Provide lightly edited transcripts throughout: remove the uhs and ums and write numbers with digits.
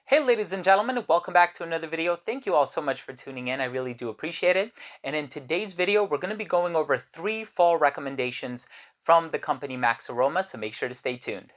Hey ladies and gentlemen, welcome back to another video. Thank you all so much for tuning in. I really do appreciate it. And in today's video, we're going to be going over 3 fall recommendations from the company MaxAroma, so make sure to stay tuned.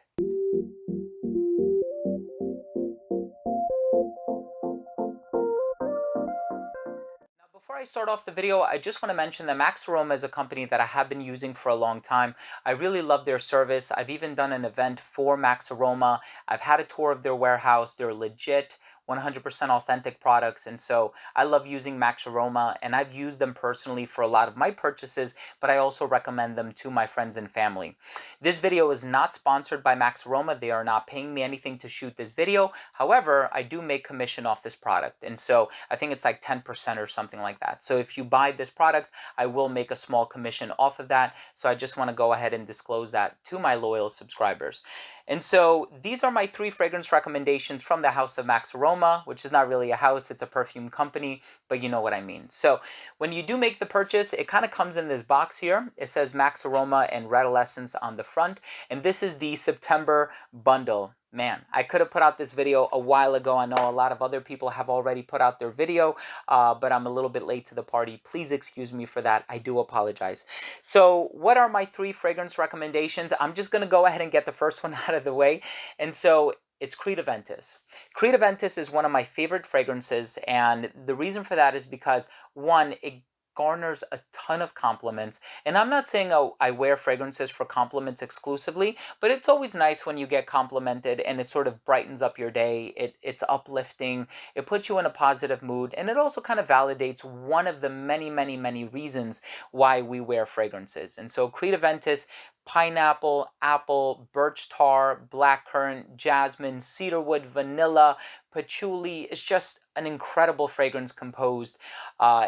Before I start off the video, I just want to mention that MaxAroma is a company that I have been using for a long time. I really love their service. I've even done an event for MaxAroma. I've had a tour of their warehouse. They're legit 100% authentic products, and so I love using MaxAroma, and I've used them personally for a lot of my purchases, but I also recommend them to my friends and family. This video is not sponsored by MaxAroma. They are not paying me anything to shoot this video. However, I do make commission off this product, and so I think it's like 10% or something like that. So if you buy this product, I will make a small commission off of that. So I just want to go ahead and disclose that to my loyal subscribers. And so these are my 3 fragrance recommendations from the house of MaxAroma, which is not really a house, it's a perfume company, but you know what I mean. So when you do make the purchase, it kind of comes in this box here. It says MaxAroma and Redolessence on the front, and this is the September bundle. Man, I could have put out this video a while ago. I know a lot of other people have already put out their video, but I'm a little bit late to the party. Please excuse me for that. I do apologize. So what are my 3 fragrance recommendations? I'm just going to go ahead and get the first one out of the way. And so it's Creed Ventus. Creed Ventus is one of my favorite fragrances, and the reason for that is because, one, it garners a ton of compliments. And I'm not saying I wear fragrances for compliments exclusively, but it's always nice when you get complimented and it sort of brightens up your day. It's uplifting, it puts you in a positive mood, and it also kind of validates one of the many reasons why we wear fragrances. And so Creed Ventus, pineapple, apple, birch tar, blackcurrant, jasmine, cedarwood, vanilla, patchouli. It's just an incredible fragrance composed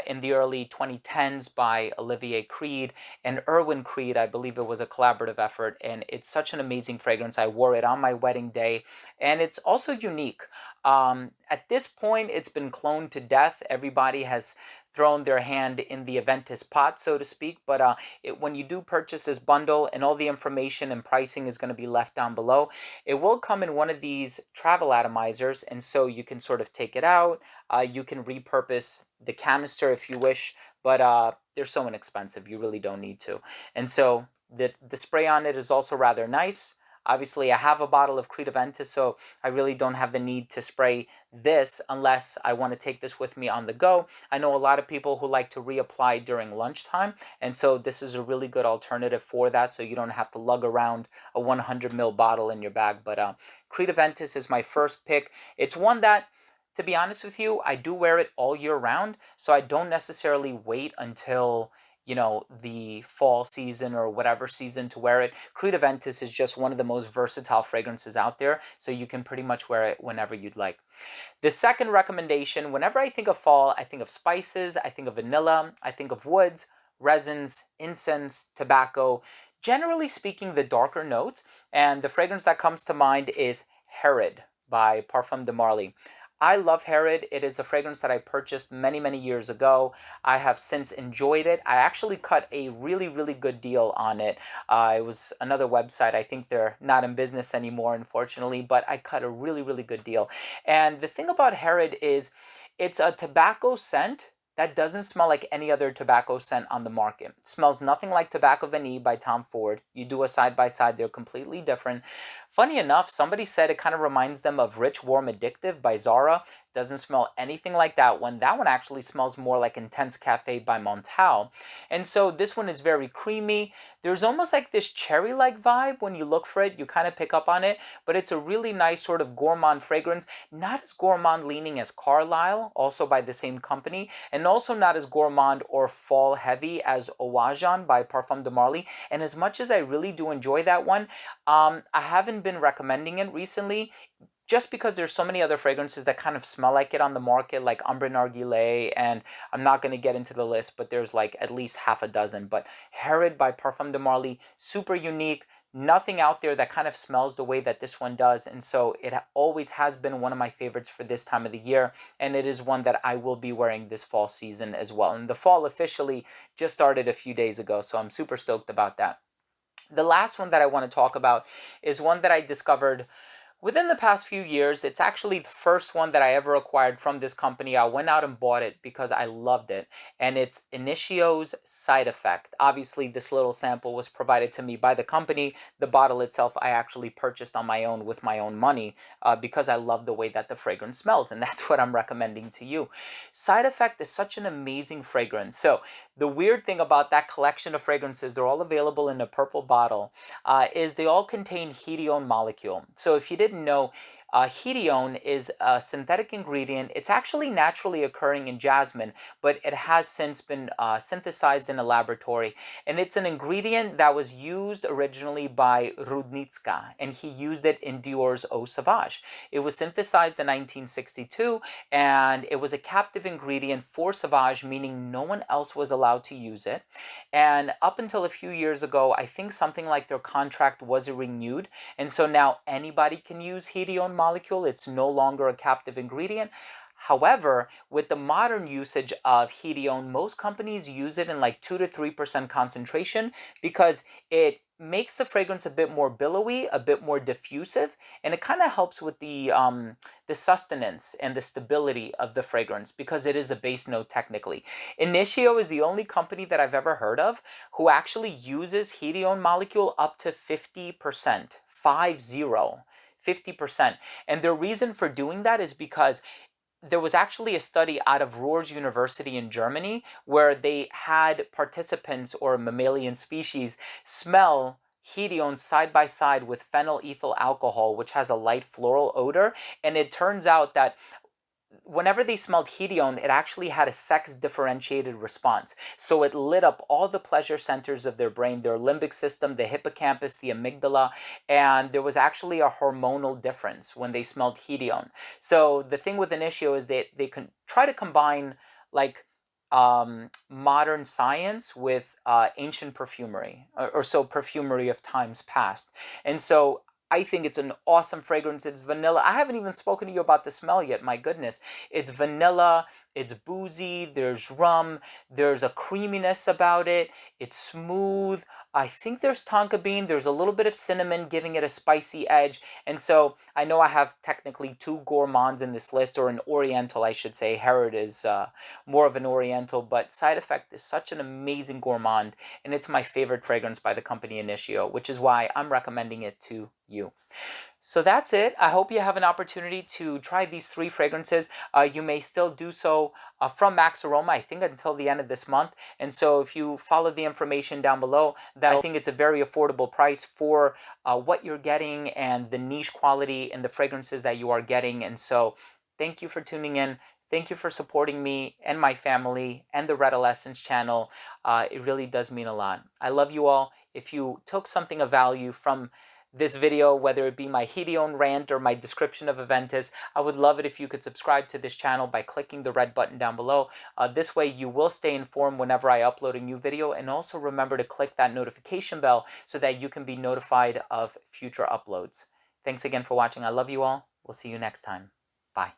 in the early 2010s by Olivier Creed and Erwin Creed. I believe it was a collaborative effort, and it's such an amazing fragrance. I wore it on my wedding day, and it's also unique. At this point, it's been cloned to death. Everybody has thrown their hand in the Ventus pot, so to speak, but when you do purchase this bundle, and all the information and pricing is going to be left down below, it will come in one of these travel atomizers, and so you can sort of take it out. You can repurpose the canister if you wish, but they're so inexpensive, you really don't need to. And so the spray on it is also rather nice. Obviously, I have a bottle of Creed Ventus, so I really don't have the need to spray this unless I want to take this with me on the go. I know a lot of people who like to reapply during lunchtime, and so this is a really good alternative for that, so you don't have to lug around a 100 ml bottle in your bag. But Creed Ventus is my first pick. It's one that, to be honest with you, I do wear it all year round, so I don't necessarily wait until the fall season or whatever season to wear it. Creed Ventus is just one of the most versatile fragrances out there, so you can pretty much wear it whenever you'd like. The second recommendation, whenever I think of fall, I think of spices, I think of vanilla, I think of woods, resins, incense, tobacco, generally speaking, the darker notes, and the fragrance that comes to mind is Herod by Parfum de Marly. I love Herod. It is a fragrance that I purchased many years ago. I have since enjoyed it. I actually cut a really good deal on it. It was another website. I think they're not in business anymore, unfortunately, but I cut a really good deal. And the thing about Herod is it's a tobacco scent that doesn't smell like any other tobacco scent on the market. It smells nothing like Tobacco Vanille by Tom Ford. You do a side-by-side, they're completely different. Funny enough, somebody said it kind of reminds them of Rich, Warm, Addictive by Zara. Doesn't smell anything like that one. That one actually smells more like Intense Cafe by Montal. And so this one is very creamy. There's almost like this cherry-like vibe when you look for it. You kind of pick up on it, but it's a really nice sort of gourmand fragrance. Not as gourmand leaning as Carlisle, also by the same company, and also not as gourmand or fall heavy as Owajan by Parfum de Marly. And as much as I really do enjoy that one, I haven't been recommending it recently, just because there's so many other fragrances that kind of smell like it on the market, like Ambre Narguilé, and I'm not going to get into the list, but there's like at least half a dozen. But Herod by Parfum de Marly, super unique, nothing out there that kind of smells the way that this one does, and so it always has been one of my favorites for this time of the year, and it is one that I will be wearing this fall season as well. And the fall officially just started a few days ago, so I'm super stoked about that. The last one that I want to talk about is one that I discovered Within the past few years, it's actually the first one that I ever acquired from this company. I went out and bought it because I loved it. And it's Initio's Side Effect. Obviously, this little sample was provided to me by the company. The bottle itself, I actually purchased on my own with my own money because I love the way that the fragrance smells. And that's what I'm recommending to you. Side Effect is such an amazing fragrance. So, the weird thing about that collection of fragrances, they're all available in a purple bottle, is they all contain hedione molecule. So if you didn't know, hedione is a synthetic ingredient. It's actually naturally occurring in jasmine, but it has since been synthesized in a laboratory. And it's an ingredient that was used originally by Rudnitska, and he used it in Dior's Eau Sauvage. It was synthesized in 1962, and it was a captive ingredient for Sauvage, meaning no one else was allowed to use it. And up until a few years ago, I think something like their contract was renewed. And so now anybody can use hedione molecule. It's no longer a captive ingredient. However, with the modern usage of hedione, most companies use it in like 2 to 3% concentration because it makes the fragrance a bit more billowy, a bit more diffusive, and it kind of helps with the sustenance and the stability of the fragrance because it is a base note technically. Initio is the only company that I've ever heard of who actually uses hedione molecule up to 50%, 50%. And the reason for doing that is because there was actually a study out of Ruhr's University in Germany where they had participants or mammalian species smell hedione side by side with phenyl ethyl alcohol, which has a light floral odor. And it turns out that whenever they smelled hedione, it actually had a sex differentiated response. So it lit up all the pleasure centers of their brain, their limbic system, the hippocampus, the amygdala, and there was actually a hormonal difference when they smelled hedione. So the thing with Initio is that they can try to combine like modern science with ancient perfumery, or so perfumery of times past. And so I think it's an awesome fragrance. It's vanilla. I haven't even spoken to you about the smell yet. My goodness. It's vanilla. It's boozy. There's rum. There's a creaminess about it. It's smooth. I think there's tonka bean. There's a little bit of cinnamon giving it a spicy edge. And so I know I have technically two gourmands in this list, or an oriental, I should say. Herod is more of an oriental, but Side Effect is such an amazing gourmand, and it's my favorite fragrance by the company Initio, which is why I'm recommending it to you. So that's it. I hope you have an opportunity to try these three fragrances. You may still do so from MaxAroma, I think, until the end of this month. And so if you follow the information down below, that I think it's a very affordable price for what you're getting and the niche quality in the fragrances that you are getting. And so thank you for tuning in. Thank you for supporting me and my family and the Redolessence channel. It really does mean a lot. I love you all. If you took something of value from this video, whether it be my hedione rant or my description of a Ventus, I would love it if you could subscribe to this channel by clicking the red button down below. This way you will stay informed whenever I upload a new video, and also remember to click that notification bell so that you can be notified of future uploads. Thanks again for watching. I love you all. We'll see you next time. Bye.